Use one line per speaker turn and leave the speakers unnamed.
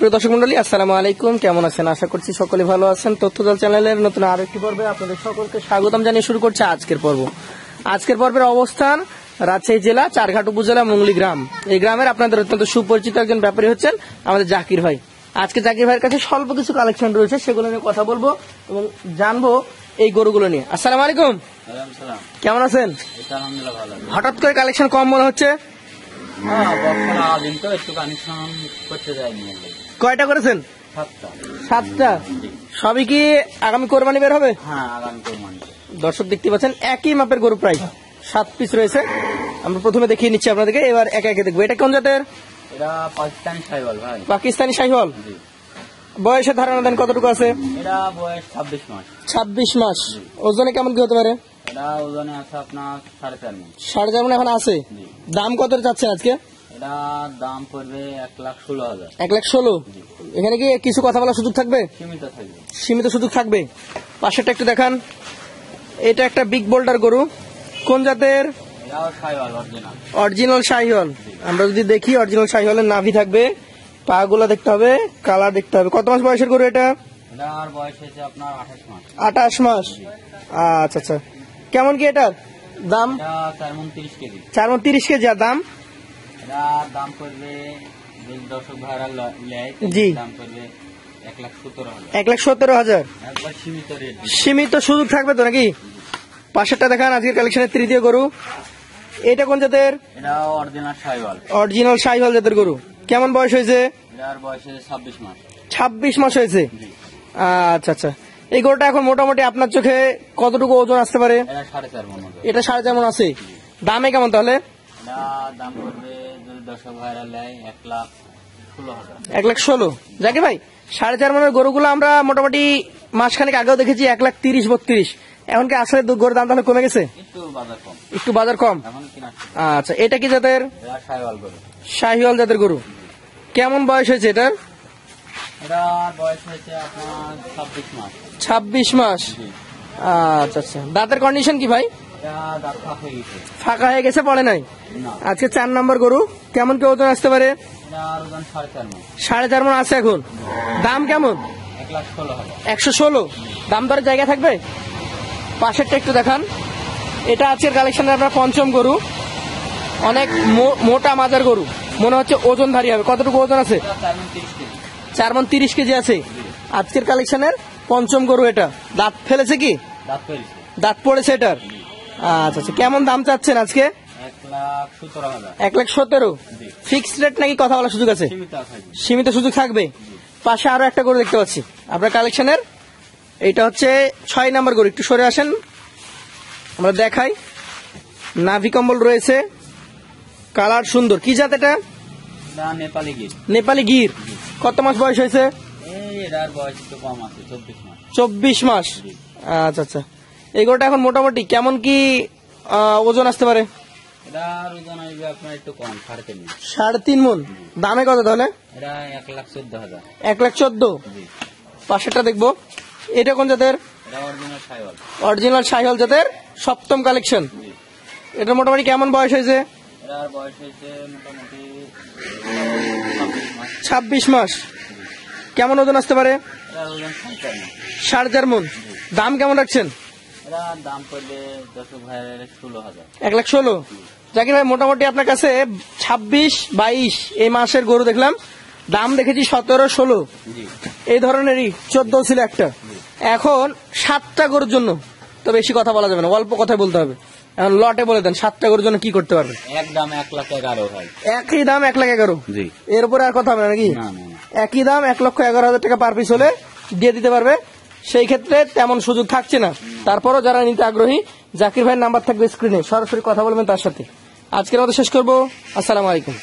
প্রিয় দর্শক মন্ডলী, আসসালামু আলাইকুম। কেমন আছেন? আশা করছি সকলে ভালো আছেন। তথ্যদল চ্যানেলের নতুন আরো একটি পর্বে আপনাদের সকলকে স্বাগতম জানিয়ে শুরু করছে আজকের পর্ব। আজকের পর্বের অবস্থান রাজশাহী জেলা চারঘাট উপজেলা মুঙ্গলি গ্রাম। এই গ্রামের আপনাদের অত্যন্ত সুপরিচিত একজন ব্যাপারী হচ্ছেন আমাদের জাকির ভাই। আজকে জাকির ভাইয়ের কাছে স্বল্প কিছু কালেকশন রয়েছে, সেগুলো নিয়ে কথা বলবো এবং জানবো এই গরুগুলো নিয়ে। আসসালামু আলাইকুম, কেমন আছেন? হঠাৎ করে কালেকশন কম মনে হচ্ছে। কয়টা করেছেন? 7টা। সবই কি আগামী কোরবানি বের হবে? দর্শক দেখতে পাচ্ছেন একই মাপের গরু, প্রায় 7 পিস রয়েছে। আমরা প্রথমে দেখিয়ে নিচ্ছি আপনাদেরকে, এবার একে একে দেখবো। এটা কোন জাতের? পাকিস্তানি শাহিওয়াল। বয়সের ধারণা দেন কতটুকু আছে? 26 মাস। ওজনে কেমন কি হতে পারে?
ওজনে আছে আপনার 4.5 মণ।
4.5 মণ এখন আছে। দাম কত যাচ্ছেন আজকে?
দাম পড়বে 1,16,000।
1,16,000। এখানে কি কিছু কথা বলার সুযোগ থাকবে? সীমিত সুযোগ থাকবে। পাশেরটা একটু দেখান। এটা একটা বিগ বোল্ডার গরু, কোন জাতের? অরিজিনাল শাহিওয়াল। আমরা যদি দেখি অরিজিনাল শাহিওয়ালের নাভি থাকবে, পা গুলা দেখতে হবে, কালার দেখতে হবে। কত মাস বয়সের গরু এটা?
বয়স হয়েছে আপনার
28 মাস। আচ্ছা আচ্ছা। কেমন কি এটার দাম?
4 মণ 30 কেজি।
4 মণ 30 কেজি। আর দাম?
দাম করবে দর্শক ভাড়া
জি,
দাম করবে 1,17,000।
1,17,000।
একবার সীমিত রেট,
সীমিত সুযোগ থাকবে তো নাকি? পাশেরটা দেখান, আজকের কালেকশনের তৃতীয় গরু। এটা কোন জাতের?
এটা অরিজিনাল শাহিওয়াল।
অরিজিনাল শাহিওয়াল জাতের গরু। কেমন বয়স হয়েছে?
এর বয়স হয়েছে 26 মাস।
26 মাস হয়েছে। আচ্ছা আচ্ছা। এই গরুটা এখন মোটামুটি আপনার চোখে কতটুকু ওজন আসতে পারে?
এটা 4.5 মণ।
এটা 4.5 মণ আছে। দামে কেমন তাহলে?
দাম করবে যদি দর্শক ভাইরা নেয় 1,16,000।
1,16,000। জাকির ভাই, 4.5 মণের গরুগুলো আমরা মোটামুটি মাসখানেক আগেও দেখেছি 1,30,32। এখন কি আসলে গরুর দাম তাহলে কমে গেছে? একটু বাজার কম। আচ্ছা, এটা কি জাতের? শাহিওয়াল জাতের গরু। কেমন বয়স হয়েছে এটার?
বয়স হয়েছে আপনার 26 মাস।
26 মাস। আচ্ছা আচ্ছা। দাঁতের কন্ডিশন কি ভাই? ফাঁকা হয়ে গেছে, পড়ে নাই। আজকে 4 নম্বর গরু। কেমন কি ওজন আসতে পারে? 4.5 মণ আছে এখন। দাম কেমন? 1,16,000। দাম দরের জায়গা থাকবে? পাশেরটা একটু দেখান। এটা আজকের কালেকশনের আপনার 5ম গরু। অনেক মোটা মাজার গরু, মনে হচ্ছে ওজন ভারী হবে। কতটুকু ওজন আছে? 4 মণ 30 কেজি আছে। আজকের কালেকশনের 5ম গরু এটা। দাঁত ফেলেছে কি? দাঁত পড়েছে এটার। আচ্ছা আচ্ছা। কেমন দাম চাচ্ছেন আজকে? 1,17,000। ফিক্সড রেট নাকি কথা বলার সুযোগ আছে? সীমিত সুযোগ থাকবে। পাশে আরো একটা গরু দেখতে পাচ্ছি আপনার কালেকশনের। এইটা হচ্ছে 6 নম্বর গরু। একটু সরে আসেন, আমরা দেখাই। নাভি কম্বল রয়েছে, কালার সুন্দর। কি জাত এটা? নেপালি গির। কত মাস বয়স হয়েছে? 24 মাস। আচ্ছা আচ্ছা। এই গরুটা এখন মোটামুটি কেমন কি ওজন আসতে পারে? 3.5 মণ। দামে কত তাহলে? 1,14,000। পাশেরটা দেখবো। এটা কোন জাতের? অরিজিনাল শাহিওয়াল জাতের 7ম কালেকশন। এটা মোটামুটি কেমন বয়স হয়েছে? 26 মাস। কেমন ওজন আসতে পারে? 4.5 মণ। দাম কেমন রাখছেন?
দাম পড়বে
1,16,000। জাকির ভাই, মোটামুটি আপনার কাছে 26, 22 এই মাসের গরু দেখলাম। দাম দেখেছি 17, 16 এই ধরনেরই। 14 ছিল একটা। এখন 7টা গরুর জন্য তো বেশি কথা বলা যাবে না, অল্প কথাই বলতে হবে। এখন লটে বলে দেন 7টা গরুর জন্য কি করতে পারবে?
একই দাম 1,11,000।
একই দাম 1,11,000। এর উপরে আর কথা হবে নাকি? একই দাম 1,11,000 টাকা পার পিস হলে দিয়ে দিতে পারবে। সেই ক্ষেত্রে তেমন সুযোগ থাকছে না। তারপরও যারা নিতে আগ্রহী, জাকির ভাইয়ের নাম্বার থাকবে স্ক্রিনে, সরাসরি কথা বলবেন তার সাথে। আজকের মতো শেষ করবো। আসসালামু আলাইকুম।